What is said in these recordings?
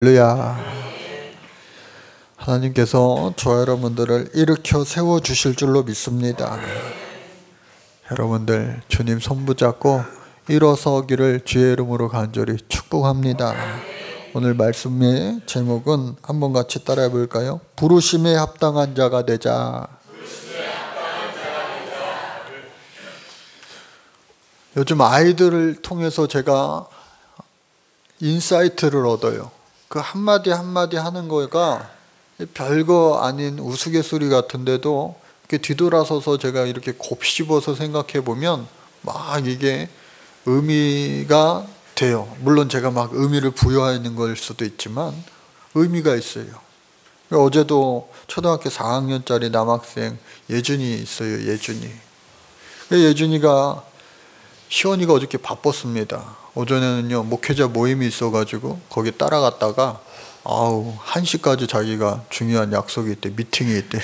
할렐루야. 하나님께서 저 여러분들을 일으켜 세워주실 줄로 믿습니다. 여러분들 주님 손 붙잡고 일어서기를 주의 이름으로 간절히 축복합니다. 오늘 말씀의 제목은 한번 같이 따라해 볼까요? 부르심에 합당한 자가 되자. 요즘 아이들을 통해서 제가 인사이트를 얻어요. 그 한마디 한마디 하는 거가 별거 아닌 우스갯소리 같은데도 이렇게 뒤돌아서서 제가 이렇게 곱씹어서 생각해 보면 막 이게 의미가 돼요. 물론 제가 막 의미를 부여하는 걸 수도 있지만 의미가 있어요. 어제도 초등학교 4학년짜리 남학생 예준이 있어요. 예준이가 시원이가 어저께 바빴습니다. 오전에는요 목회자 모임이 있어가지고 거기 따라갔다가 1시까지 자기가 중요한 약속이 있대, 미팅이 있대요.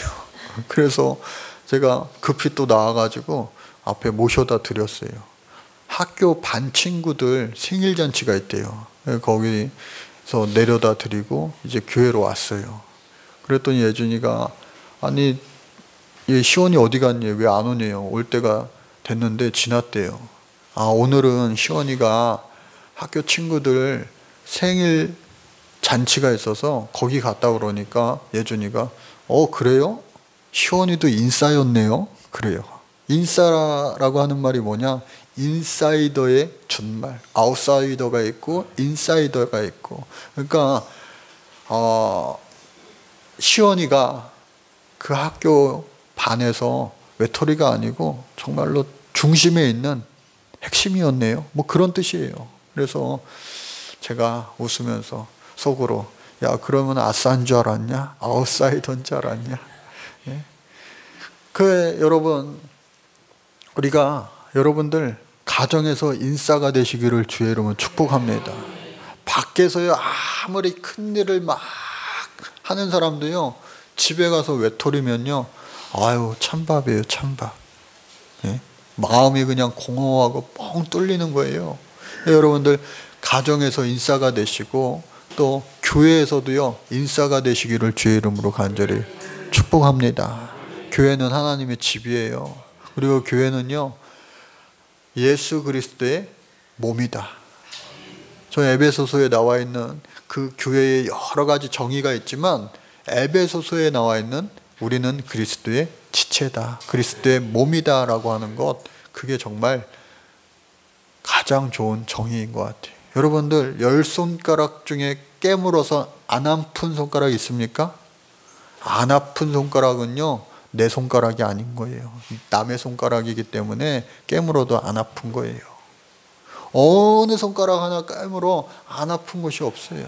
그래서 제가 급히 또 나와가지고 앞에 모셔다 드렸어요. 학교 반 친구들 생일잔치가 있대요. 거기서 내려다 드리고 이제 교회로 왔어요. 그랬더니 예준이가 아니 얘 시원이 어디 갔니? 왜 안 오네요? 올 때가 됐는데 지났대요. 오늘은 시원이가 학교 친구들 생일 잔치가 있어서 거기 갔다 그러니까 예준이가 그래요? 시원이도 인싸였네요. 그래요. 인싸라고 하는 말이 뭐냐? 인사이더의 준말. 아웃사이더가 있고 인사이더가 있고. 그러니까 시원이가 그 학교 반에서 외톨이가 아니고 정말로 중심에 있는 핵심이었네요. 뭐 그런 뜻이에요. 그래서 제가 웃으면서 속으로 야 그러면 아싸인 줄 알았냐? 아웃사이더인 줄 알았냐? 예? 여러분 우리가 여러분들 가정에서 인싸가 되시기를 주의 이름으로 축복합니다. 밖에서요 아무리 큰 일을 막 하는 사람도요 집에 가서 외톨이면요 아유 찬밥이에요 찬밥. 예? 마음이 그냥 공허하고 뻥 뚫리는 거예요. 여러분들 가정에서 인싸가 되시고 또 교회에서도요 인싸가 되시기를 주의 이름으로 간절히 축복합니다. 교회는 하나님의 집이에요. 그리고 교회는요 예수 그리스도의 몸이다. 저 에베소서에 나와 있는 그 교회의 여러 가지 정의가 있지만 에베소서에 나와 있는 우리는 그리스도의 지체다. 그리스도의 몸이다 라고 하는 것, 그게 정말 가장 좋은 정의인 것 같아요. 여러분들 10손가락 중에 깨물어서 안 아픈 손가락 있습니까? 안 아픈 손가락은요 내 손가락이 아닌 거예요. 남의 손가락이기 때문에 깨물어도 안 아픈 거예요. 어느 손가락 하나 깨물어 안 아픈 것이 없어요.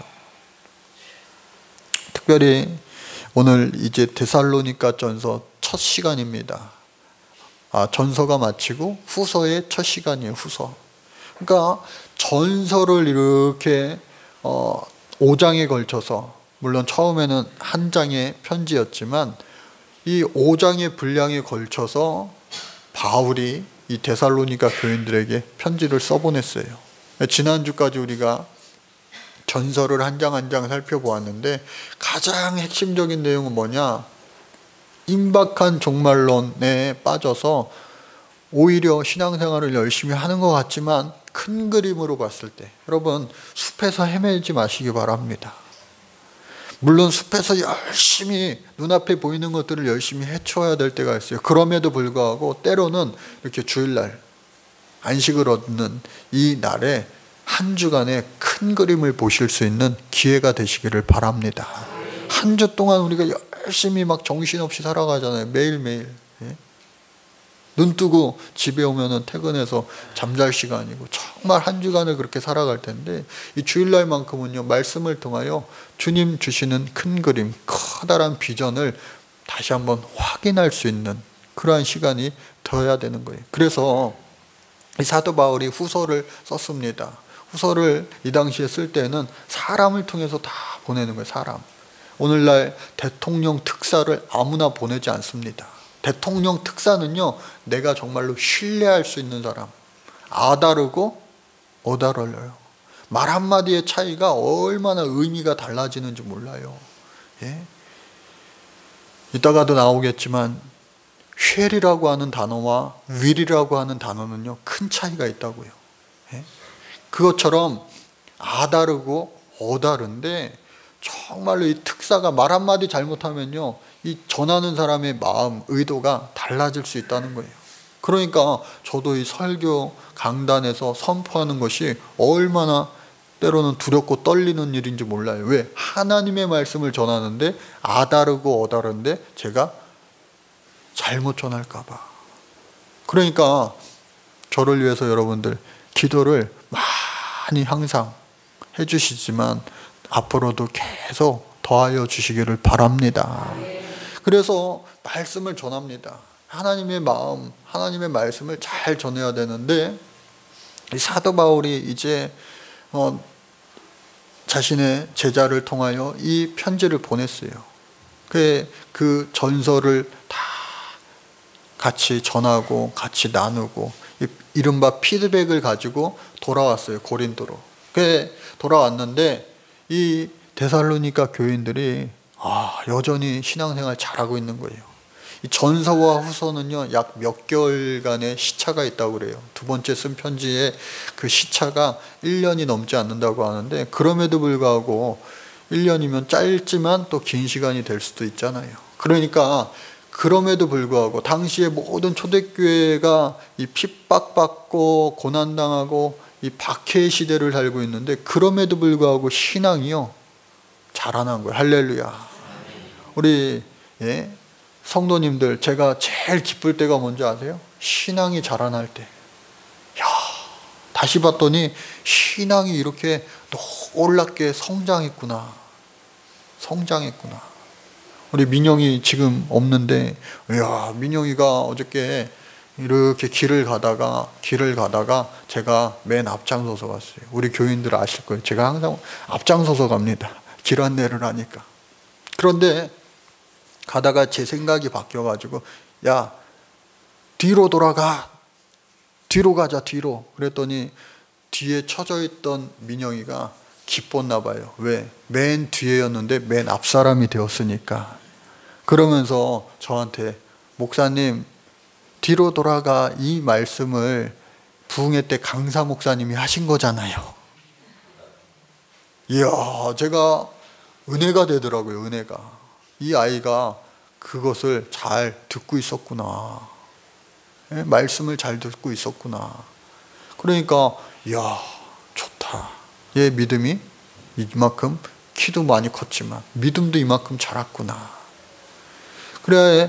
특별히 오늘 이제 데살로니가 전서 첫 시간입니다. 전서가 마치고 후서의 첫 시간이에요. 후서. 그러니까 전서를 이렇게 5장에 걸쳐서, 물론 처음에는 한 장의 편지였지만 이 5장의 분량에 걸쳐서 바울이 이 데살로니가 교인들에게 편지를 써보냈어요. 지난주까지 우리가 전서를 한 장 한 장 살펴보았는데 가장 핵심적인 내용은 뭐냐? 임박한 종말론에 빠져서 오히려 신앙생활을 열심히 하는 것 같지만 큰 그림으로 봤을 때 여러분 숲에서 헤매지 마시기 바랍니다. 물론 숲에서 열심히 눈앞에 보이는 것들을 열심히 헤쳐야 될 때가 있어요. 그럼에도 불구하고 때로는 이렇게 주일날 안식을 얻는 이 날에 한 주간의 큰 그림을 보실 수 있는 기회가 되시기를 바랍니다. 한 주 동안 우리가 열심히 막 정신없이 살아가잖아요. 매일매일. 예? 눈 뜨고 집에 오면은 퇴근해서 잠잘 시간이고 정말 한 주간을 그렇게 살아갈 텐데 이 주일날만큼은요 말씀을 통하여 주님 주시는 큰 그림, 커다란 비전을 다시 한번 확인할 수 있는 그러한 시간이 되어야 되는 거예요. 그래서 이 사도 바울이 후서를 썼습니다. 후서를 이 당시에 쓸 때는 사람을 통해서 다 보내는 거예요. 사람. 오늘날 대통령 특사를 아무나 보내지 않습니다. 대통령 특사는요 내가 정말로 신뢰할 수 있는 사람, 아다르고 어다르려요. 말 한마디의 차이가 얼마나 의미가 달라지는지 몰라요. 예? 이따가도 나오겠지만 쉘이라고 하는 단어와 will이라고 하는 단어는요, 큰 차이가 있다고요. 예? 그것처럼 아다르고 어다른데 정말로 이 특사가 말 한마디 잘못하면요, 이 전하는 사람의 마음, 의도가 달라질 수 있다는 거예요. 그러니까 저도 이 설교 강단에서 선포하는 것이 얼마나 때로는 두렵고 떨리는 일인지 몰라요. 왜? 하나님의 말씀을 전하는데 아다르고 어다른데 제가 잘못 전할까 봐. 그러니까 저를 위해서 여러분들 기도를 많이 항상 해주시지만 앞으로도 계속 더하여 주시기를 바랍니다. 그래서 말씀을 전합니다. 하나님의 마음, 하나님의 말씀을 잘 전해야 되는데 이 사도 바울이 이제 자신의 제자를 통하여 이 편지를 보냈어요. 그 전설을 다 같이 전하고 같이 나누고 이른바 피드백을 가지고 돌아왔어요. 고린도로. 돌아왔는데 이 데살로니가 교인들이 여전히 신앙생활 잘하고 있는 거예요. 이 전서와 후서는요, 약 몇 개월간의 시차가 있다고 그래요. 두 번째 쓴 편지에 그 시차가 1년이 넘지 않는다고 하는데, 그럼에도 불구하고 1년이면 짧지만 또 긴 시간이 될 수도 있잖아요. 그러니까 그럼에도 불구하고 당시에 모든 초대교회가 이 핍박받고 고난당하고 이 박해의 시대를 살고 있는데, 그럼에도 불구하고 신앙이요, 자라난 거예요. 할렐루야. 우리 성도님들, 제가 제일 기쁠 때가 뭔지 아세요? 신앙이 자라날 때. 다시 봤더니 신앙이 이렇게 놀랍게 성장했구나. 우리 민영이 지금 없는데, 민영이가 어저께 이렇게 길을 가다가 제가 맨 앞장서서 갔어요. 우리 교인들 아실 거예요. 제가 항상 앞장서서 갑니다. 길 안내를 하니까. 그런데 가다가 제 생각이 바뀌어가지고, 야, 뒤로 돌아가. 뒤로 가자, 뒤로. 그랬더니 뒤에 처져 있던 민영이가 기뻤나 봐요. 왜? 맨 뒤에였는데 맨 앞 사람이 되었으니까. 그러면서 저한테, 목사님, 뒤로 돌아가, 이 말씀을 부흥회 때 강사 목사님이 하신 거잖아요. 이야, 제가 은혜가 되더라고요. 은혜가. 이 아이가 그것을 잘 듣고 있었구나. 말씀을 잘 듣고 있었구나. 그러니까 이야, 좋다. 얘 믿음이 이만큼, 키도 많이 컸지만 믿음도 이만큼 자랐구나. 그래야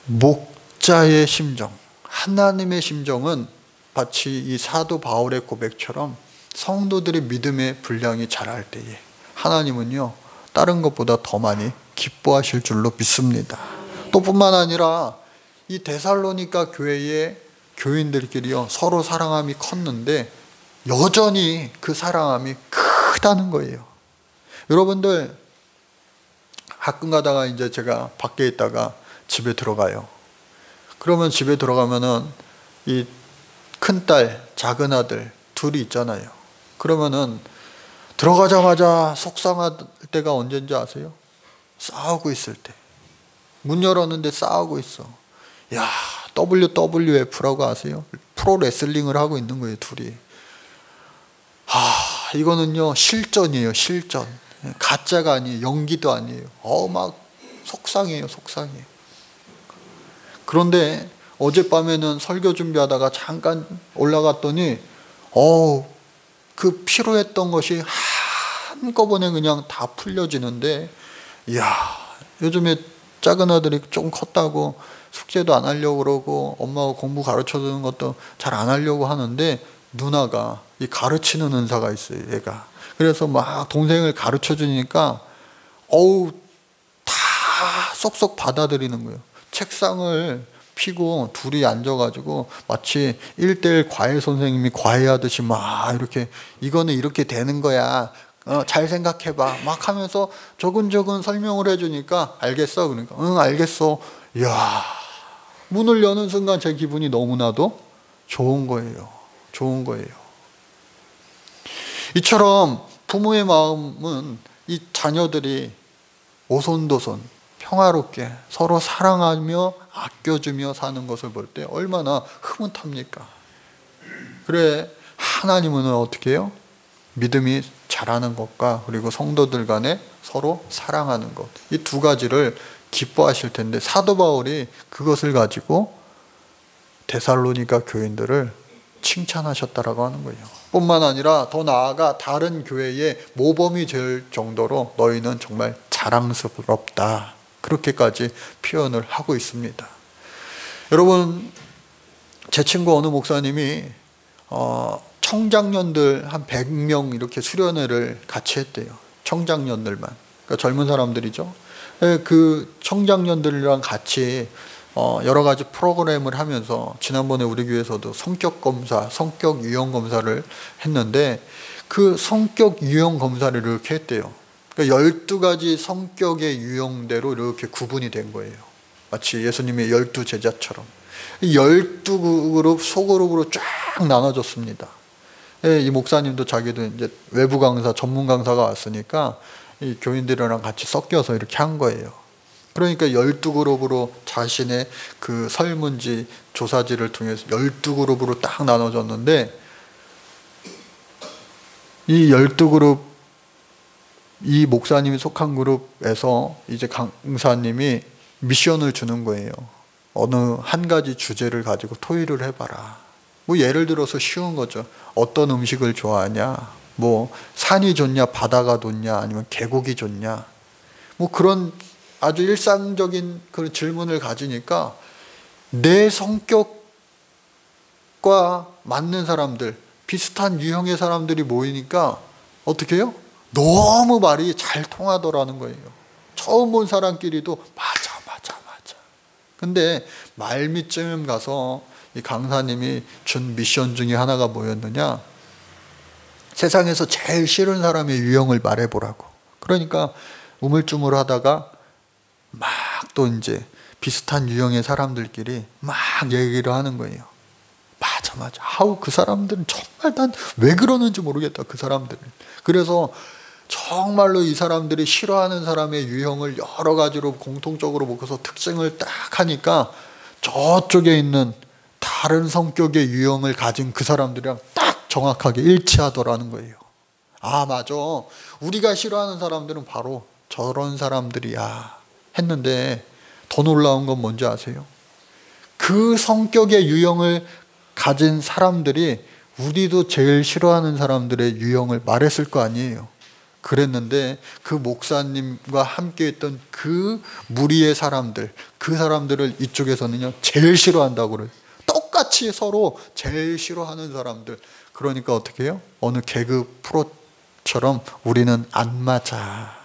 목자의 심정, 하나님의 심정은 마치 이 사도 바울의 고백처럼 성도들의 믿음의 분량이 자랄 때에 하나님은요, 다른 것보다 더 많이 기뻐하실 줄로 믿습니다. 또 뿐만 아니라 이 데살로니가 교회의 교인들끼리요, 서로 사랑함이 컸는데 여전히 그 사랑함이 크다는 거예요. 여러분들, 가끔 가다가 이제 제가 밖에 있다가 집에 들어가요. 그러면 집에 들어가면은 이 큰딸, 작은아들 둘이 있잖아요. 그러면은 들어가자마자 속상할 때가 언제인지 아세요? 싸우고 있을 때. 문 열었는데 싸우고 있어. 야, WWF라고 아세요? 프로레슬링을 하고 있는 거예요, 둘이. 이거는요, 실전이에요, 실전. 가짜가 아니에요, 연기도 아니에요. 막 속상해요, 속상해. 그런데 어젯밤에는 설교 준비하다가 잠깐 올라갔더니 그 피로했던 것이 한꺼번에 그냥 다 풀려지는데, 이야, 요즘에 작은 아들이 좀 컸다고 숙제도 안 하려고 그러고 엄마가 공부 가르쳐주는 것도 잘 안 하려고 하는데, 누나가 이 가르치는 은사가 있어요, 얘가. 그래서 막 동생을 가르쳐주니까 다 쏙쏙 받아들이는 거예요. 책상을 피고 둘이 앉아가지고 마치 1:1 과외 선생님이 과외하듯이 막 이렇게, 이거는 이렇게 되는 거야, 잘 생각해봐 막 하면서 조근조근 설명을 해주니까, 알겠어? 그러니까 응, 알겠어. 이야, 문을 여는 순간 제 기분이 너무나도 좋은 거예요. 좋은 거예요. 이처럼 부모의 마음은 이 자녀들이 오손도손 평화롭게 서로 사랑하며 아껴주며 사는 것을 볼 때 얼마나 흐뭇합니까? 그래, 하나님은 어떻게 해요? 믿음이 자라는 것과 그리고 성도들 간에 서로 사랑하는 것, 이 두 가지를 기뻐하실 텐데 사도 바울이 그것을 가지고 데살로니가 교인들을 칭찬하셨다라고 하는 거예요. 뿐만 아니라 더 나아가 다른 교회의 모범이 될 정도로 너희는 정말 자랑스럽다, 그렇게까지 표현을 하고 있습니다. 여러분, 제 친구 어느 목사님이 청장년들 한 100명 이렇게 수련회를 같이 했대요. 청장년들만, 그러니까 젊은 사람들이죠. 그 청장년들이랑 같이 여러 가지 프로그램을 하면서, 지난번에 우리 교회에서도 성격 검사, 성격 유형 검사를 했는데 그 성격 유형 검사를 이렇게 했대요. 그러니까 12가지 성격의 유형대로 이렇게 구분이 된 거예요. 마치 예수님의 12 제자처럼 12그룹 소그룹으로 쫙 나눠졌습니다. 이 목사님도 자기도 이제 외부 강사, 전문 강사가 왔으니까 이 교인들이랑 같이 섞여서 이렇게 한 거예요. 그러니까 12그룹으로 자신의 그 설문지, 조사지를 통해서 12그룹으로 딱 나눠졌는데, 이 12그룹, 이 목사님이 속한 그룹에서 이제 강사님이 미션을 주는 거예요. 어느 한 가지 주제를 가지고 토의를 해봐라. 뭐 예를 들어서 쉬운 거죠. 어떤 음식을 좋아하냐, 뭐 산이 좋냐, 바다가 좋냐, 아니면 계곡이 좋냐, 뭐 그런 아주 일상적인 그런 질문을 가지니까 내 성격과 맞는 사람들, 비슷한 유형의 사람들이 모이니까 어떻게 해요? 너무 말이 잘 통하더라는 거예요. 처음 본 사람끼리도 맞아. 근데 말미쯤 가서 이 강사님이 준 미션 중에 하나가 뭐였느냐? 세상에서 제일 싫은 사람의 유형을 말해보라고. 그러니까 우물쭈물하다가 막 또 이제 비슷한 유형의 사람들끼리 막 얘기를 하는 거예요. 맞아. 아우, 그 사람들은 정말 난 왜 그러는지 모르겠다, 그 사람들은. 그래서 정말로 이 사람들이 싫어하는 사람의 유형을 여러 가지로 공통적으로 묶어서 특징을 딱 하니까 저쪽에 있는 다른 성격의 유형을 가진 그 사람들이랑 딱 정확하게 일치하더라는 거예요. 아, 맞아. 우리가 싫어하는 사람들은 바로 저런 사람들이야 했는데, 더 놀라운 건 뭔지 아세요? 그 성격의 유형을 가진 사람들이 우리도 제일 싫어하는 사람들의 유형을 말했을 거 아니에요. 그랬는데 그 목사님과 함께 있던 그 무리의 사람들, 그 사람들을 이쪽에서는요 제일 싫어한다고 그래요. 똑같이 서로 제일 싫어하는 사람들. 그러니까 어떻게 해요? 어느 개그 프로처럼 우리는 안 맞아.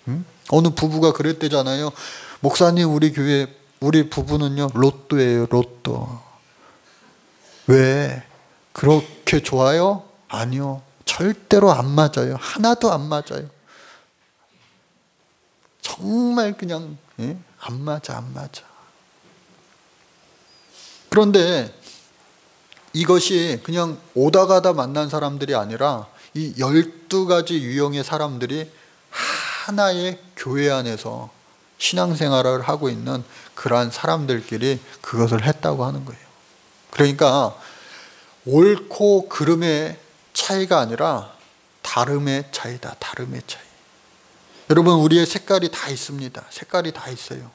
응? 어느 부부가 그랬대잖아요. 목사님, 우리 교회 우리 부부는요 로또예요, 로또. 왜? 그렇게 좋아요? 아니요, 절대로 안 맞아요. 하나도 안 맞아요. 정말 그냥 안 맞아. 그런데 이것이 그냥 오다 가다 만난 사람들이 아니라 이 12가지 유형의 사람들이 하나의 교회 안에서 신앙생활을 하고 있는 그러한 사람들끼리 그것을 했다고 하는 거예요. 그러니까 옳고 그름의 차이가 아니라 다름의 차이다. 다름의 차이. 여러분, 우리의 색깔이 다 있습니다. 색깔이 다 있어요.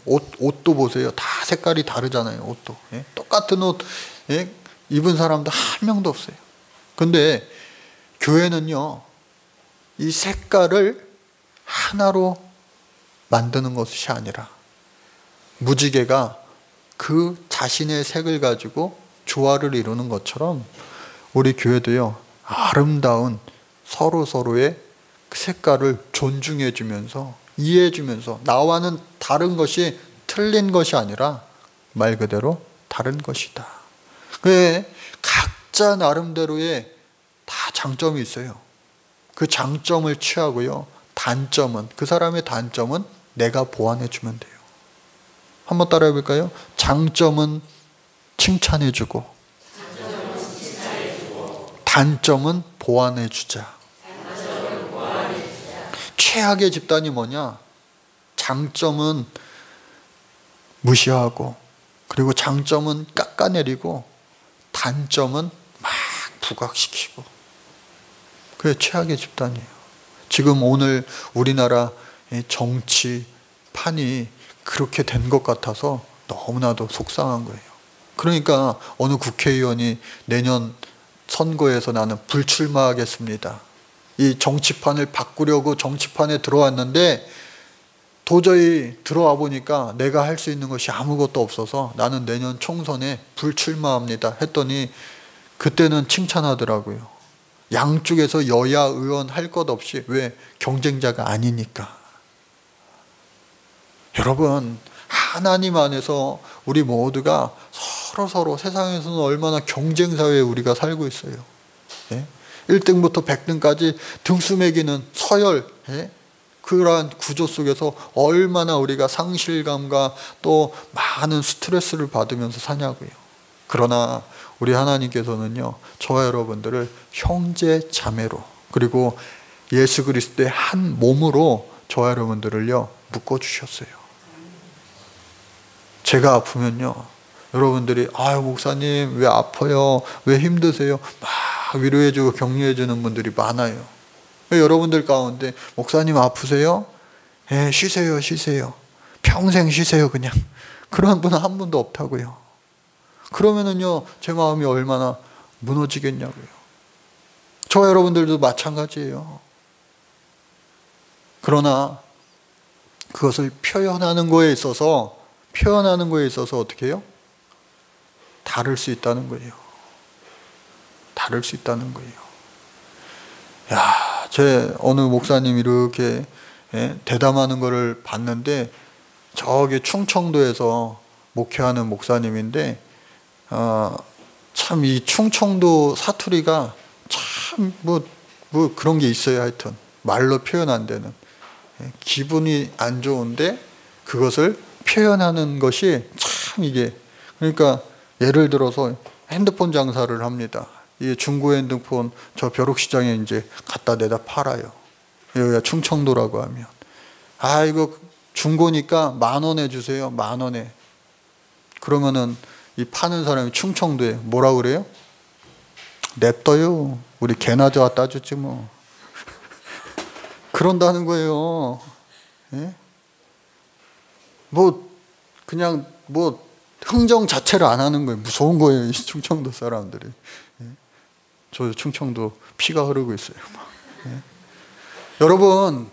옷도 보세요. 다 색깔이 다르잖아요. 옷도. 똑같은 옷 입은 사람도 한 명도 없어요. 근데 교회는요, 이 색깔을 하나로 만드는 것이 아니라 무지개가 그 자신의 색을 가지고 조화를 이루는 것처럼 우리 교회도요, 아름다운 서로의 그 색깔을 존중해 주면서 이해해 주면서 나와는 다른 것이 틀린 것이 아니라 말 그대로 다른 것이다. 그래, 각자 나름대로의 다 장점이 있어요. 그 장점을 취하고요, 단점은, 그 사람의 단점은 내가 보완해 주면 돼요. 한번 따라해 볼까요? 장점은 칭찬해 주고 단점은 보완해 주자. 최악의 집단이 뭐냐? 장점은 무시하고, 그리고 장점은 깎아내리고, 단점은 막 부각시키고. 그게 최악의 집단이에요. 지금 오늘 우리나라 정치판이 그렇게 된 것 같아서 너무나도 속상한 거예요. 그러니까 어느 국회의원이 내년 선거에서 나는 불출마하겠습니다. 이 정치판을 바꾸려고 정치판에 들어왔는데 도저히 들어와 보니까 내가 할 수 있는 것이 아무것도 없어서 나는 내년 총선에 불출마합니다 했더니 그때는 칭찬하더라고요. 양쪽에서 여야 의원 할 것 없이. 왜? 경쟁자가 아니니까. 여러분, 하나님 안에서 우리 모두가 서로 세상에서는 얼마나 경쟁사회에 우리가 살고 있어요. 예? 1등부터 100등까지 등수매기는 서열, 예? 그러한 구조 속에서 얼마나 우리가 상실감과 또 많은 스트레스를 받으면서 사냐고요. 그러나 우리 하나님께서는요, 저와 여러분들을 형제 자매로, 그리고 예수 그리스도의 한 몸으로 저와 여러분들을요 묶어주셨어요. 제가 아프면요, 여러분들이 아유 목사님 왜 아파요? 왜 힘드세요? 막 위로해주고 격려해주는 분들이 많아요. 여러분들 가운데 목사님 아프세요? 예, 쉬세요. 평생 쉬세요 그냥. 그런 분은 한 분도 없다고요. 그러면은요 제 마음이 얼마나 무너지겠냐고요. 저와 여러분들도 마찬가지예요. 그러나 그것을 표현하는 거에 있어서 어떻게 해요? 다를 수 있다는 거예요. 다를 수 있다는 거예요. 야, 제 어느 목사님 이렇게 대담하는 거를 봤는데, 저기 충청도에서 목회하는 목사님인데, 참 이 충청도 사투리가 참 뭐 그런 게 있어요. 하여튼 말로 표현 안 되는. 기분이 안 좋은데 그것을 표현하는 것이 참 이게, 그러니까 예를 들어서 핸드폰 장사를 합니다. 이 중고 핸드폰 저 벼룩시장에 이제 갖다 내다 팔아요. 여기가 충청도라고 하면, 아 이거 중고니까 10,000원에 주세요. 10,000원에. 그러면은 이 파는 사람이 충청도에 뭐라 그래요? 냅둬요. 우리 개나 갖다 주지 뭐. 그런다는 거예요. 예? 뭐 그냥 뭐 흥정 자체를 안 하는 거예요. 무서운 거예요, 이 충청도 사람들이. 예? 저 충청도 피가 흐르고 있어요. 예? 여러분,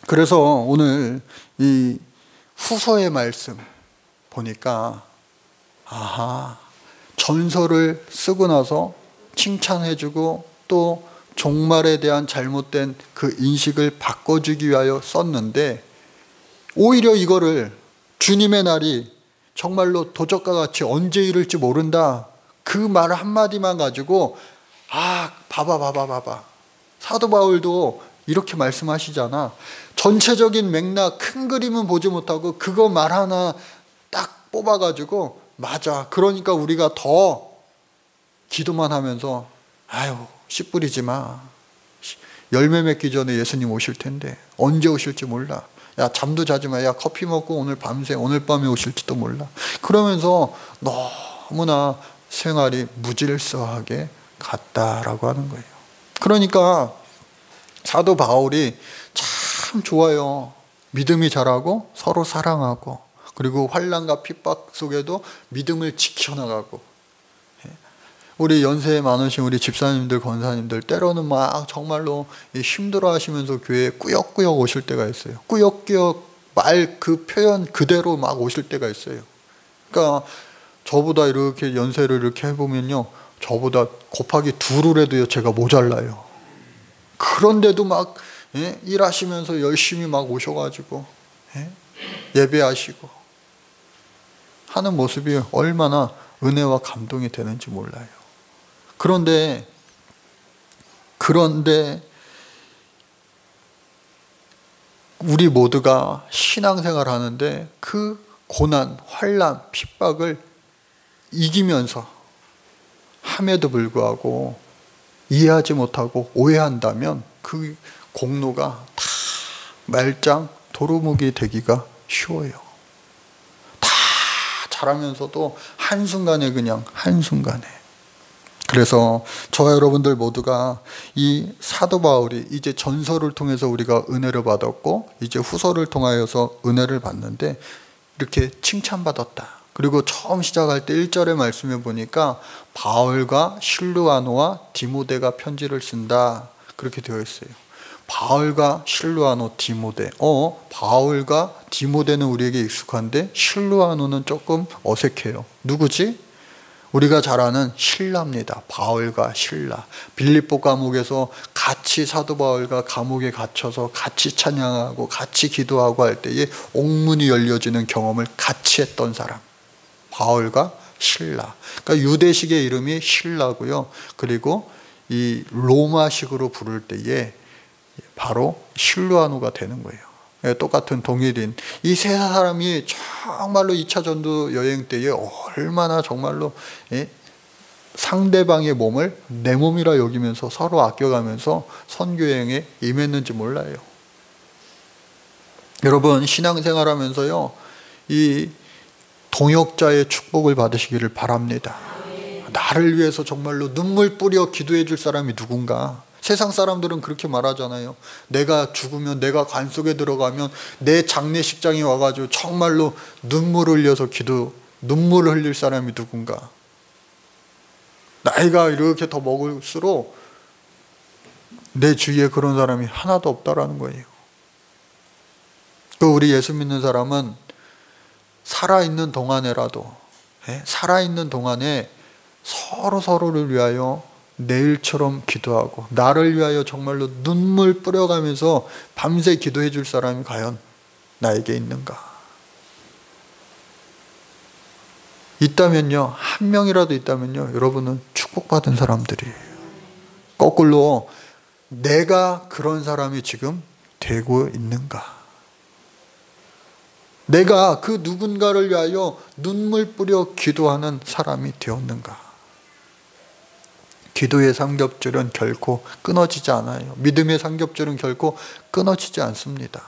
그래서 오늘 이 후서의 말씀 보니까, 아하, 전서를 쓰고 나서 칭찬해주고 또 종말에 대한 잘못된 그 인식을 바꿔주기 위하여 썼는데, 오히려 이거를 주님의 날이 정말로 도적과 같이 언제 이를지 모른다, 그 말 한마디만 가지고, 아 봐봐 사도 바울도 이렇게 말씀하시잖아. 전체적인 맥락 큰 그림은 보지 못하고 그거 말 하나 딱 뽑아가지고, 맞아, 그러니까 우리가 더 기도만 하면서 아유 씨 뿌리지 마. 열매 맺기 전에 예수님 오실 텐데 언제 오실지 몰라. 야 잠도 자지 마. 야 커피 먹고 오늘 밤새, 오늘 밤에 오실지도 몰라. 그러면서 너무나 생활이 무질서하게 갔다라고 하는 거예요. 그러니까 사도 바울이 참 좋아요. 믿음이 자라고 서로 사랑하고, 그리고 환난과 핍박 속에도 믿음을 지켜나가고. 우리 연세 많으신 우리 집사님들, 권사님들 때로는 막 정말로 힘들어 하시면서 교회에 꾸역꾸역 오실 때가 있어요. 꾸역꾸역 말 그 표현 그대로 막 오실 때가 있어요. 그러니까 저보다 이렇게 연세를 이렇게 해보면요, 저보다 곱하기 2를 해도요 제가 모자라요. 그런데도 막 일하시면서 열심히 막 오셔가지고 예배하시고 하는 모습이 얼마나 은혜와 감동이 되는지 몰라요. 그런데 우리 모두가 신앙생활 하는데 그 고난, 환난, 핍박을 이기면서 함에도 불구하고 이해하지 못하고 오해한다면 그 공로가 다 말짱 도루묵이 되기가 쉬워요. 다 잘하면서도 한순간에, 그냥 한순간에. 그래서 저와 여러분들 모두가 이 사도 바울이 이제 전서를 통해서 우리가 은혜를 받았고 이제 후서를 통하여서 은혜를 받는데 이렇게 칭찬받았다. 그리고 처음 시작할 때 1절의 말씀에 보니까 바울과 실루아노와 디모데가 편지를 쓴다, 그렇게 되어 있어요. 바울과 실루아노, 디모데. 바울과 디모데는 우리에게 익숙한데 실루아노는 조금 어색해요. 누구지? 우리가 잘 아는 실라입니다. 바울과 실라. 빌립보 감옥에서 같이 사도 바울과 감옥에 갇혀서 같이 찬양하고 같이 기도하고 할 때에 옥문이 열려지는 경험을 같이 했던 사람. 바울과 실라. 그러니까 유대식의 이름이 실라고요. 그리고 이 로마식으로 부를 때에 바로 실루아노가 되는 거예요. 똑같은 동일인. 이 세 사람이 정말로 2차 전도 여행 때에 얼마나 정말로 상대방의 몸을 내 몸이라 여기면서 서로 아껴가면서 선교여행에 임했는지 몰라요. 여러분, 신앙생활하면서요, 이 동역자의 축복을 받으시기를 바랍니다. 나를 위해서 정말로 눈물 뿌려 기도해 줄 사람이 누군가. 세상 사람들은 그렇게 말하잖아요. 내가 죽으면, 내가 관 속에 들어가면 내 장례식장에 와가지고 정말로 눈물을 흘려서 눈물을 흘릴 사람이 누군가. 나이가 이렇게 더 먹을수록 내 주위에 그런 사람이 하나도 없다라는 거예요. 우리 예수 믿는 사람은 살아있는 동안에라도, 살아있는 동안에 서로를 위하여 내일처럼 기도하고 나를 위하여 정말로 눈물 뿌려가면서 밤새 기도해 줄 사람이 과연 나에게 있는가? 있다면요, 한 명이라도 있다면요, 여러분은 축복받은 사람들이에요. 거꾸로 내가 그런 사람이 지금 되고 있는가? 내가 그 누군가를 위하여 눈물 뿌려 기도하는 사람이 되었는가? 기도의 삼겹줄은 결코 끊어지지 않아요. 믿음의 삼겹줄은 결코 끊어지지 않습니다.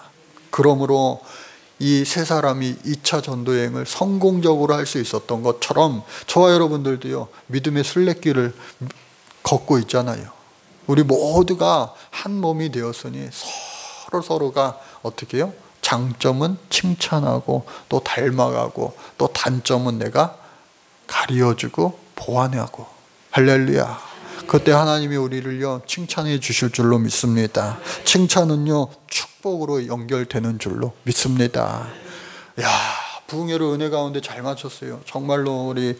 그러므로 이 세 사람이 2차 전도여행을 성공적으로 할 수 있었던 것처럼 저와 여러분들도요, 믿음의 순례길을 걷고 있잖아요. 우리 모두가 한 몸이 되었으니 서로가 어떻게 해요? 장점은 칭찬하고 또 닮아가고 또 단점은 내가 가리어주고 보완하고. 할렐루야. 그때 하나님이 우리를요, 칭찬해 주실 줄로 믿습니다. 칭찬은요, 축복으로 연결되는 줄로 믿습니다. 야, 부흥회로 은혜 가운데 잘 맞췄어요. 정말로 우리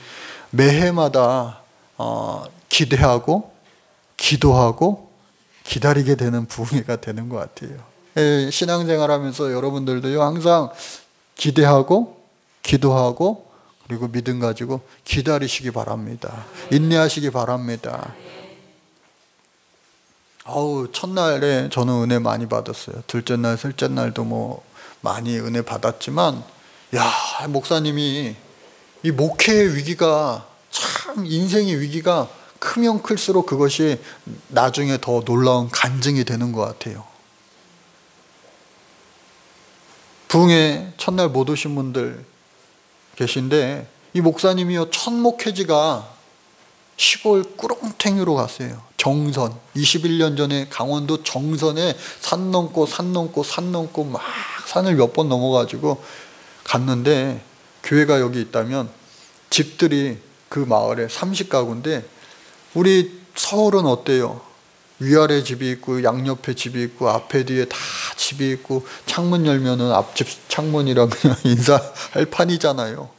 매해마다 기대하고 기도하고 기다리게 되는 부흥회가 되는 것 같아요. 신앙생활 하면서 여러분들도요, 항상 기대하고 기도하고 그리고 믿음 가지고 기다리시기 바랍니다. 인내하시기 바랍니다. 첫날에 저는 은혜 많이 받았어요. 둘째 날, 셋째 날도 뭐 많이 은혜 받았지만, 목사님이 이 목회의 위기가 참, 인생의 위기가 크면 클수록 그것이 나중에 더 놀라운 간증이 되는 것 같아요. 부흥회 첫날 못 오신 분들 계신데, 이 목사님이요, 첫 목회지가 시골 꾸렁탱이로 갔어요. 정선. 21년 전에 강원도 정선에 산 넘고 막 산을 몇 번 넘어가지고 갔는데, 교회가 여기 있다면 집들이 그 마을에 30가구인데 우리 서울은 어때요? 위아래 집이 있고 양옆에 집이 있고 앞에 뒤에 다 집이 있고 창문 열면은 앞집 창문이라 그냥 인사할 판이잖아요.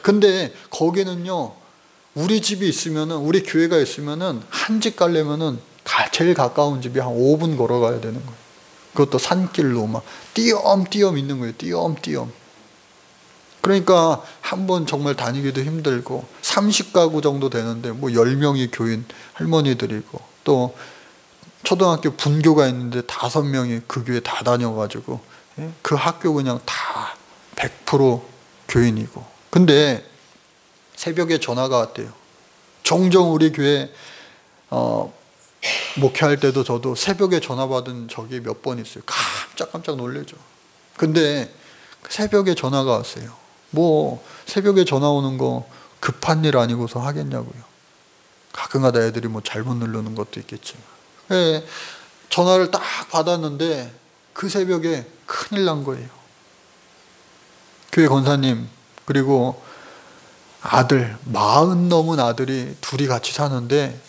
근데 거기는요, 우리 집이 있으면은, 우리 교회가 있으면은 한 집 가려면은 제일 가까운 집이 한 5분 걸어가야 되는 거예요. 그것도 산길로 막 띄엄띄엄 있는 거예요. 띄엄띄엄. 그러니까 한번 정말 다니기도 힘들고 30가구 정도 되는데 뭐 10명이 교인 할머니들이고 또 초등학교 분교가 있는데 5명이 그 교회 다 다녀가지고 그 학교 그냥 다 100% 교인이고. 근데 새벽에 전화가 왔대요. 종종 우리 교회 목회할 때도 저도 새벽에 전화 받은 적이 몇 번 있어요. 깜짝 놀래죠. 근데 새벽에 전화가 왔어요. 뭐 새벽에 전화 오는 거 급한 일 아니고서 하겠냐고요. 가끔가다 애들이 뭐 잘못 누르는 것도 있겠지만. 네, 전화를 딱 받았는데 그 새벽에 큰일 난 거예요. 교회 권사님 그리고 아들, 40 넘은 아들이 둘이 같이 사는데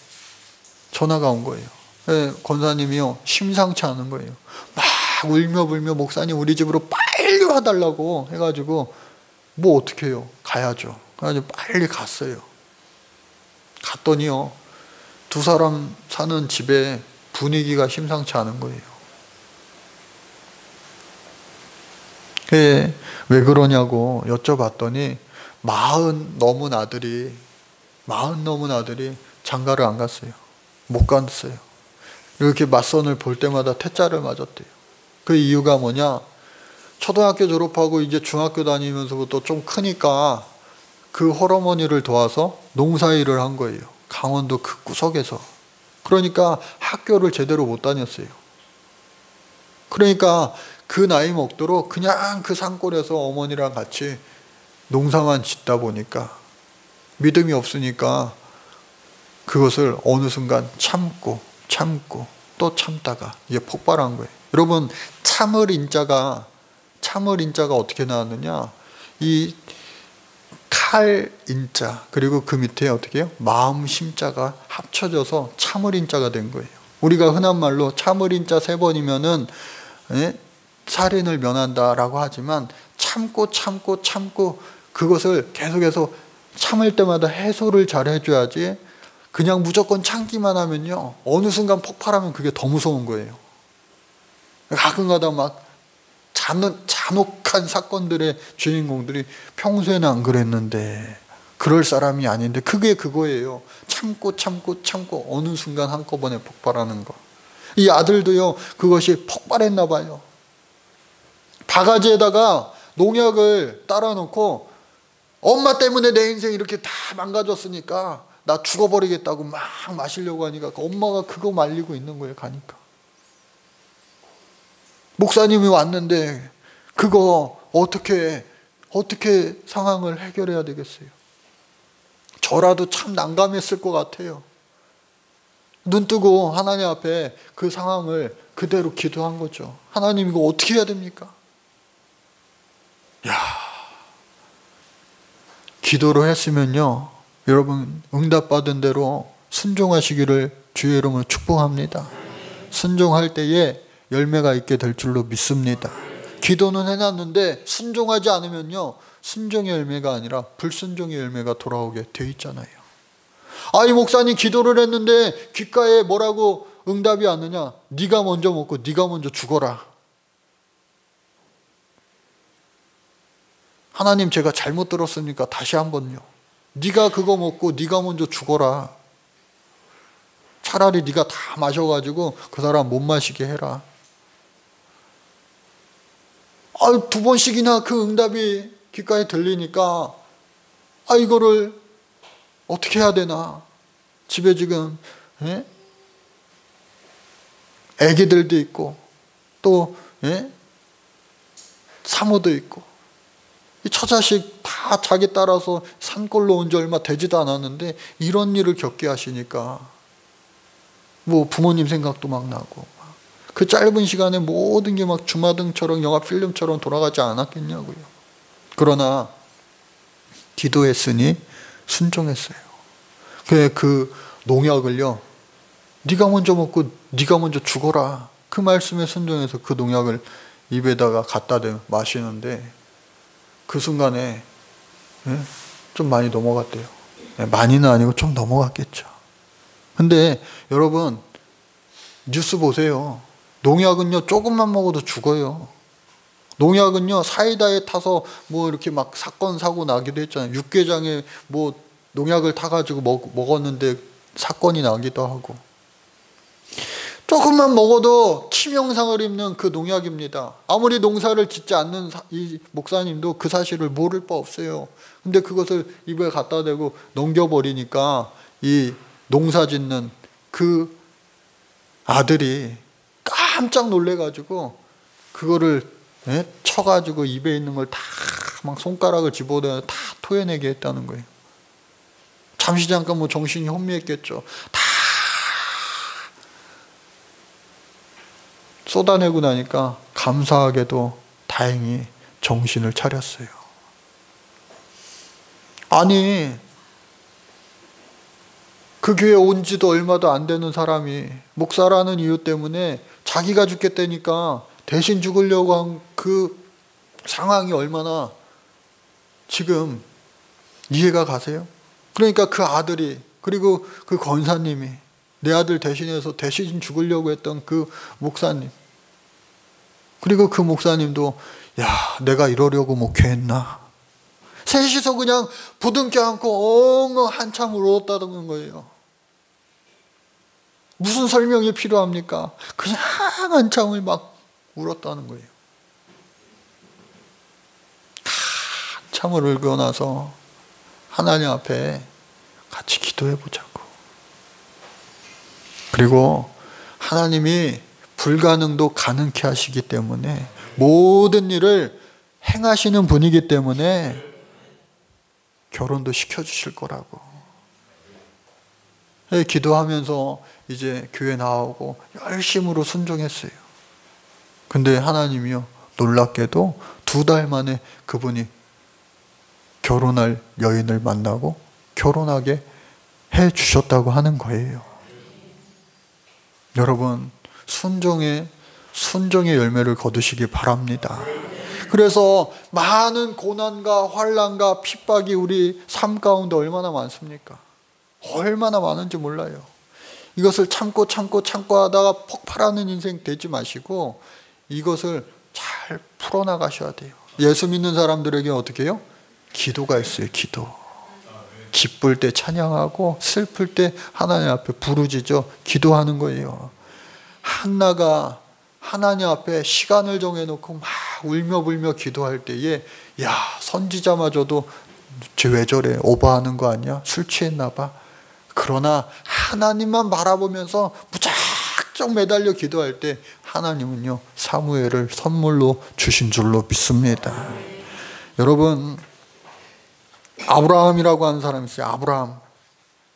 전화가 온 거예요. 네, 권사님이요 심상치 않은 거예요. 막 울며 불며 목사님 우리 집으로 빨리 와달라고 해가지고 뭐 어떻게 해요? 가야죠. 그래가지고 빨리 갔어요. 갔더니요 두 사람 사는 집에 분위기가 심상치 않은 거예요. 왜 그러냐고 여쭤봤더니 40 넘은 아들이 장가를 안 갔어요. 못 갔어요. 이렇게 맞선을 볼 때마다 퇴짜를 맞았대요. 그 이유가 뭐냐? 초등학교 졸업하고 이제 중학교 다니면서부터 좀 크니까 그 홀어머니를 도와서 농사일을 한 거예요. 강원도 그 구석에서. 그러니까 학교를 제대로 못 다녔어요. 그러니까 그 나이 먹도록 그냥 그 산골에서 어머니랑 같이 농사만 짓다 보니까 믿음이 없으니까 그것을 어느 순간 참고 또 참다가 이게 폭발한 거예요. 여러분 참을 인자가 어떻게 나왔느냐? 이 칼 인자 그리고 그 밑에 어떻게 해요? 마음 심자가 합쳐져서 참을 인자가 된 거예요. 우리가 흔한 말로 참을 인자 3번이면은 살인을 면한다라고 하지만 참고 그것을 계속해서 참을 때마다 해소를 잘 해줘야지 그냥 무조건 참기만 하면요 어느 순간 폭발하면 그게 더 무서운 거예요. 가끔가다 막 잔혹한 사건들의 주인공들이 평소에는 안 그랬는데 그럴 사람이 아닌데 그게 그거예요. 참고 어느 순간 한꺼번에 폭발하는 거. 이 아들도요 그것이 폭발했나 봐요. 바가지에다가 농약을 따라 놓고 엄마 때문에 내 인생 이렇게 다 망가졌으니까 나 죽어버리겠다고 막 마시려고 하니까 엄마가 그거 말리고 있는 거예요. 가니까 목사님이 왔는데 그거 어떻게 상황을 해결해야 되겠어요? 저라도 참 난감했을 것 같아요. 눈 뜨고 하나님 앞에 그 상황을 그대로 기도한 거죠. 하나님 이거 어떻게 해야 됩니까? 기도를 했으면요 여러분 응답받은 대로 순종하시기를 주의 이름으로 축복합니다. 순종할 때에 열매가 있게 될 줄로 믿습니다. 기도는 해놨는데 순종하지 않으면요 순종의 열매가 아니라 불순종의 열매가 돌아오게 돼 있잖아요. 아이 목사님 기도를 했는데 귓가에 뭐라고 응답이 왔느냐? 네가 먼저 먹고 네가 먼저 죽어라. 하나님 제가 잘못 들었으니까 다시 한번요. 네가 그거 먹고 네가 먼저 죽어라. 차라리 네가 다 마셔가지고 그 사람 못 마시게 해라. 2번씩이나 그 응답이 귓가에 들리니까 이거를 어떻게 해야 되나. 집에 지금 애기들도 있고 또 사모도 있고 이 처자식 다 자기 따라서 산골로 온 지 얼마 되지도 않았는데 이런 일을 겪게 하시니까 뭐 부모님 생각도 막 나고 그 짧은 시간에 모든 게 막 주마등처럼 영화 필름처럼 돌아가지 않았겠냐고요. 그러나 기도했으니 순종했어요. 그 농약을요 네가 먼저 먹고 네가 먼저 죽어라. 그 말씀에 순종해서 그 농약을 입에다가 갖다 대 마시는데 그 순간에 좀 많이 넘어갔대요. 많이는 아니고 좀 넘어갔겠죠. 근데 여러분 뉴스 보세요. 농약은요 조금만 먹어도 죽어요. 농약은요 사이다에 타서 뭐 이렇게 막 사건 사고 나기도 했잖아요. 육개장에 뭐 농약을 타가지고 먹었는데 사건이 나기도 하고. 조금만 먹어도 치명상을 입는 그 농약입니다. 아무리 농사를 짓지 않는 이 목사님도 그 사실을 모를 바 없어요. 근데 그것을 입에 갖다 대고 넘겨버리니까 이 농사 짓는 그 아들이 깜짝 놀래가지고 그거를 쳐가지고 입에 있는 걸 다 막 손가락을 집어넣어 다 토해내게 했다는 거예요. 잠시 잠깐 뭐 정신이 혼미했겠죠. 다 쏟아내고 나니까 감사하게도 다행히 정신을 차렸어요. 아니, 그 교회 온 지도 얼마도 안 되는 사람이 목사라는 이유 때문에 자기가 죽겠다니까 대신 죽으려고 한 그 상황이 얼마나 지금 이해가 가세요? 그러니까 그 아들이, 그리고 그 권사님이, 내 아들 대신해서 대신 죽으려고 했던 그 목사님, 그리고 그 목사님도 야, 내가 이러려고 목회했나? 셋이서 그냥 부둥켜 안고 엉엉 한참 울었다는 거예요. 무슨 설명이 필요합니까? 그냥 한참을 막 울었다는 거예요. 한참을 울고 나서 하나님 앞에 같이 기도해 보자고. 그리고 하나님이 불가능도 가능케 하시기 때문에 모든 일을 행하시는 분이기 때문에 결혼도 시켜주실 거라고. 기도하면서 이제 교회 나오고 열심으로 순종했어요. 근데 하나님이요, 놀랍게도 2달 만에 그분이 결혼할 여인을 만나고 결혼하게 해 주셨다고 하는 거예요. 여러분, 순종의 열매를 거두시기 바랍니다. 그래서 많은 고난과 환난과 핍박이 우리 삶 가운데 얼마나 많습니까? 얼마나 많은지 몰라요. 이것을 참고 하다가 폭발하는 인생 되지 마시고 이것을 잘 풀어나가셔야 돼요. 예수 믿는 사람들에게 어떻게 해요? 기도가 있어요. 기도. 기쁠 때 찬양하고 슬플 때 하나님 앞에 부르짖어 기도하는 거예요. 한나가 하나님 앞에 시간을 정해놓고 막 울며 불며 기도할 때에 야, 선지자마저도 쟤 왜 저래? 오버하는 거 아니야? 술 취했나 봐. 그러나 하나님만 바라보면서 무작정 매달려 기도할 때 하나님은요, 사무엘을 선물로 주신 줄로 믿습니다. 여러분, 아브라함이라고 하는 사람이 있어요.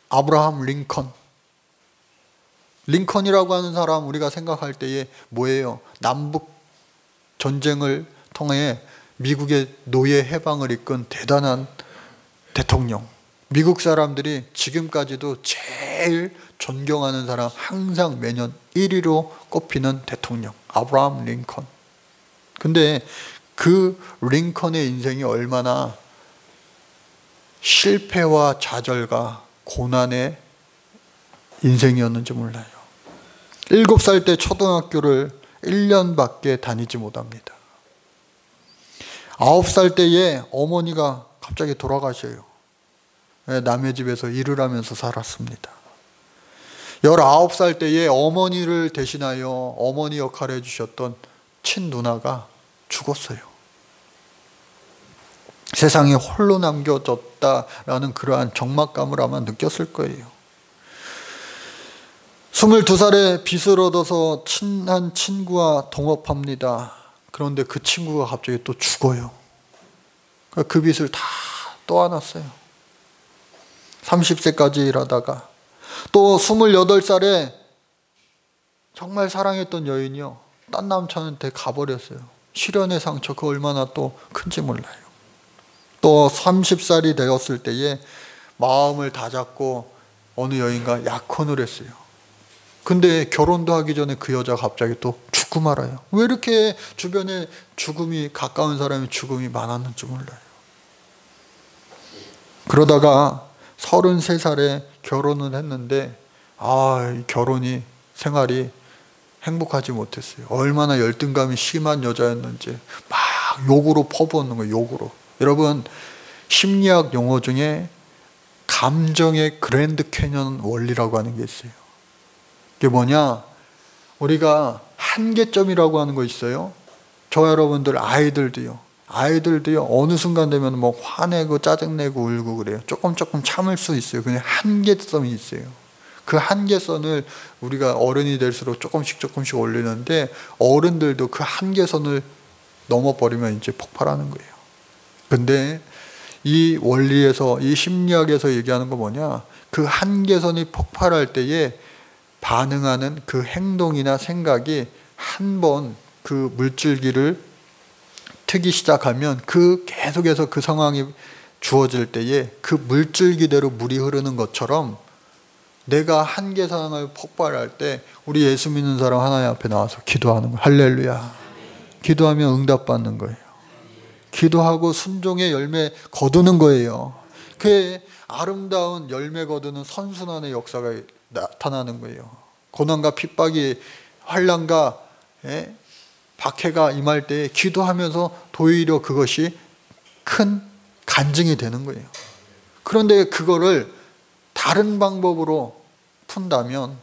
아브라함 링컨. 링컨이라고 하는 사람 우리가 생각할 때에 뭐예요? 남북 전쟁을 통해 미국의 노예 해방을 이끈 대단한 대통령. 미국 사람들이 지금까지도 제일 존경하는 사람, 항상 매년 1위로 꼽히는 대통령, 아브라함 링컨. 근데 그 링컨의 인생이 얼마나 실패와 좌절과 고난의 인생이었는지 몰라요. 7살 때 초등학교를 1년밖에 다니지 못합니다. 9살 때에 어머니가 갑자기 돌아가셔요. 남의 집에서 일을 하면서 살았습니다. 19살 때에 어머니를 대신하여 어머니 역할을 해주셨던 친누나가 죽었어요. 세상에 홀로 남겨졌다라는 그러한 적막감을 아마 느꼈을 거예요. 22살에 빚을 얻어서 친한 친구와 동업합니다. 그런데 그 친구가 갑자기 또 죽어요. 그 빚을 다 떠안았어요. 30세까지 일하다가 또 28살에 정말 사랑했던 여인이요, 딴 남자한테 가버렸어요. 실연의 상처, 그 얼마나 또 큰지 몰라요. 또 30살이 되었을 때에 마음을 다잡고 어느 여인과 약혼을 했어요. 근데 결혼도 하기 전에 그 여자가 갑자기 또 죽고 말아요. 왜 이렇게 주변에 죽음이, 가까운 사람이 죽음이 많았는지 몰라요. 그러다가 33살에 결혼을 했는데 이 결혼이, 생활이 행복하지 못했어요. 얼마나 열등감이 심한 여자였는지 막 욕으로 퍼부었는 거예요. 욕으로. 여러분, 심리학 용어 중에 감정의 그랜드 캐년 원리라고 하는 게 있어요. 그게 뭐냐? 우리가 한계점이라고 하는 거 있어요. 저 여러분들 아이들도요. 아이들도요, 어느 순간 되면 뭐 화내고 짜증내고 울고 그래요. 조금 참을 수 있어요. 그냥 한계점이 있어요. 그 한계선을 우리가 어른이 될수록 조금씩 올리는데, 어른들도 그 한계선을 넘어버리면 이제 폭발하는 거예요. 근데 이 원리에서, 이 심리학에서 얘기하는 거 뭐냐, 그 한계선이 폭발할 때에 반응하는 그 행동이나 생각이 한 번 그 물줄기를 트기 시작하면 그 계속해서 그 상황이 주어질 때에 그 물줄기대로 물이 흐르는 것처럼, 내가 한계선을 폭발할 때 우리 예수 믿는 사람 하나님 앞에 나와서 기도하는 거예요. 할렐루야. 기도하면 응답받는 거예요. 기도하고 순종의 열매 거두는 거예요. 그 아름다운 열매 거두는 선순환의 역사가 나타나는 거예요. 고난과 핍박이, 환난과 박해가 임할 때 기도하면서 도리어 그것이 큰 간증이 되는 거예요. 그런데 그거를 다른 방법으로 푼다면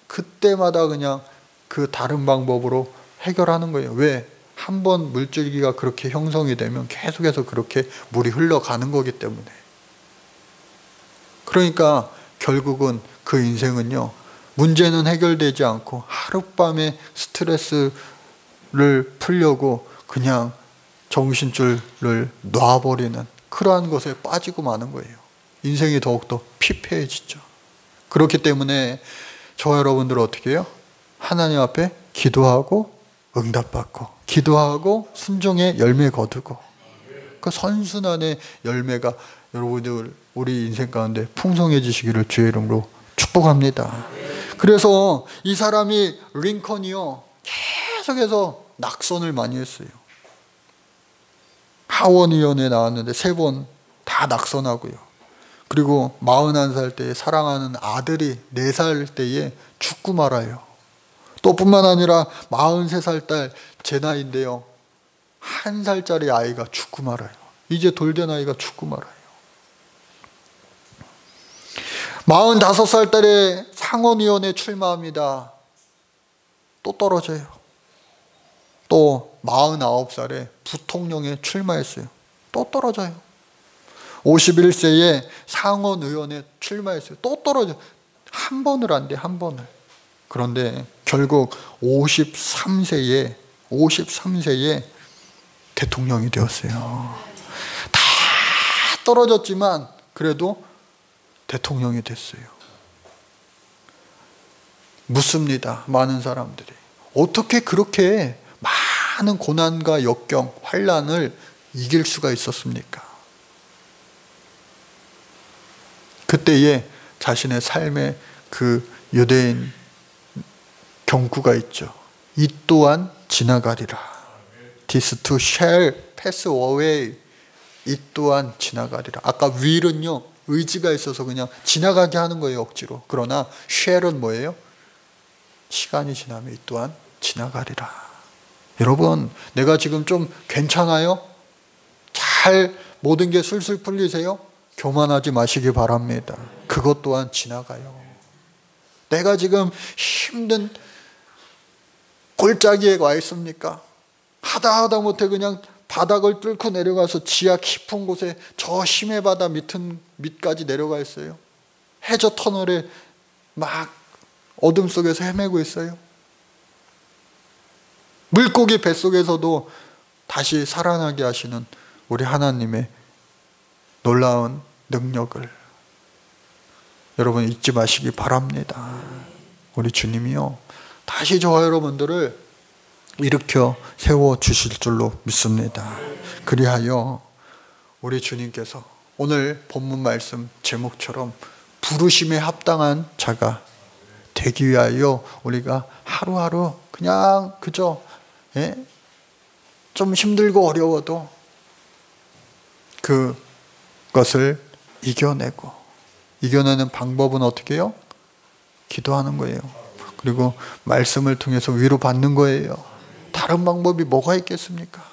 그때마다 그냥 그 다른 방법으로 해결하는 거예요. 왜? 한 번 물줄기가 그렇게 형성이 되면 계속해서 그렇게 물이 흘러가는 거기 때문에. 그러니까 결국은 그 인생은요, 문제는 해결되지 않고 하룻밤에 스트레스를 풀려고 그냥 정신줄을 놔버리는 그러한 것에 빠지고 마는 거예요. 인생이 더욱더 피폐해지죠. 그렇기 때문에 저와 여러분들은 어떻게 해요? 하나님 앞에 기도하고 응답받고, 기도하고 순종의 열매 거두고, 그 선순환의 열매가 여러분들 우리 인생 가운데 풍성해지시기를 주의 이름으로 축복합니다. 그래서 이 사람이 링컨이요, 계속해서 낙선을 많이 했어요. 하원의원에 나왔는데 3번 다 낙선하고요. 그리고 41살 때에 사랑하는 아들이 4살 때에 죽고 말아요. 또 뿐만 아니라 43살 딸, 제 나이인데요, 1살짜리 아이가 죽고 말아요. 이제 돌된 아이가 죽고 말아요. 45살 딸에 상원의원에 출마합니다. 또 떨어져요. 또 49살에 부통령에 출마했어요. 또 떨어져요. 51세에 상원의원에 출마했어요. 또 떨어져요. 한 번을 안 돼, 한 번을. 그런데 결국 53세에 대통령이 되었어요. 다 떨어졌지만 그래도 대통령이 됐어요. 묻습니다. 많은 사람들이. 어떻게 그렇게 많은 고난과 역경, 환난을 이길 수가 있었습니까? 그때에 자신의 삶의 그 유대인 경구가 있죠. 이 또한 지나가리라. This too shall pass away. 이 또한 지나가리라. 아까 will은요, 의지가 있어서 그냥 지나가게 하는 거예요, 억지로. 그러나 shall은 뭐예요? 시간이 지나면 이 또한 지나가리라. 여러분, 내가 지금 좀 괜찮아요? 잘 모든 게 술술 풀리세요? 교만하지 마시기 바랍니다. 그것 또한 지나가요. 내가 지금 힘든 골짜기에 와 있습니까? 하다 못해 그냥 바닥을 뚫고 내려가서 지하 깊은 곳에 저 심해 바다 밑까지 내려가 있어요. 해저 터널에 막 어둠 속에서 헤매고 있어요. 물고기 뱃속에서도 다시 살아나게 하시는 우리 하나님의 놀라운 능력을 여러분 잊지 마시기 바랍니다. 우리 주님이요, 다시 저와 여러분들을 일으켜 세워주실 줄로 믿습니다. 그리하여 우리 주님께서 오늘 본문 말씀 제목처럼 부르심에 합당한 자가 되기 위하여 우리가 하루하루 그냥 그저 좀 힘들고 어려워도 그것을 이겨내는 방법은 어떻게 해요? 기도하는 거예요. 그리고 말씀을 통해서 위로받는 거예요. 다른 방법이 뭐가 있겠습니까?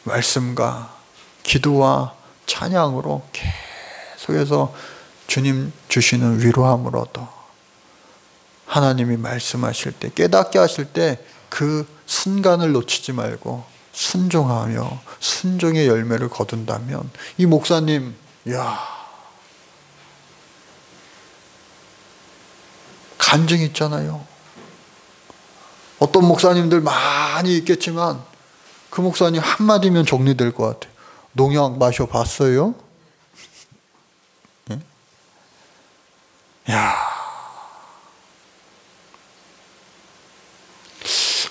말씀과 기도와 찬양으로 계속해서 주님 주시는 위로함을 얻어 하나님이 말씀하실 때, 깨닫게 하실 때 그 순간을 놓치지 말고 순종하며 순종의 열매를 거둔다면 이 목사님, 이야, 간증 있잖아요. 어떤 목사님들 많이 있겠지만 그 목사님 한마디면 정리될 것 같아요. 농약 마셔봤어요? 예? 야,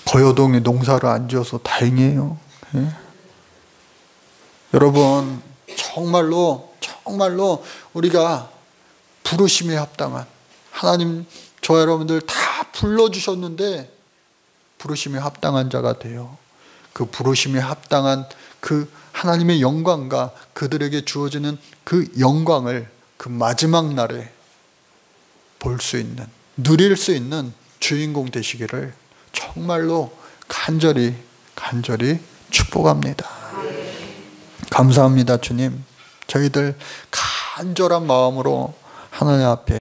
거여동에 농사를 안 지어서 다행이에요. 예? 여러분, 정말로 우리가 부르심에 합당한, 하나님 저 여러분들 다 불러주셨는데 부르심에 합당한 자가 돼요. 그 부르심에 합당한 그 하나님의 영광과 그들에게 주어지는 그 영광을 그 마지막 날에 볼 수 있는, 누릴 수 있는 주인공 되시기를 정말로 간절히 축복합니다. 감사합니다, 주님. 저희들 간절한 마음으로 하나님 앞에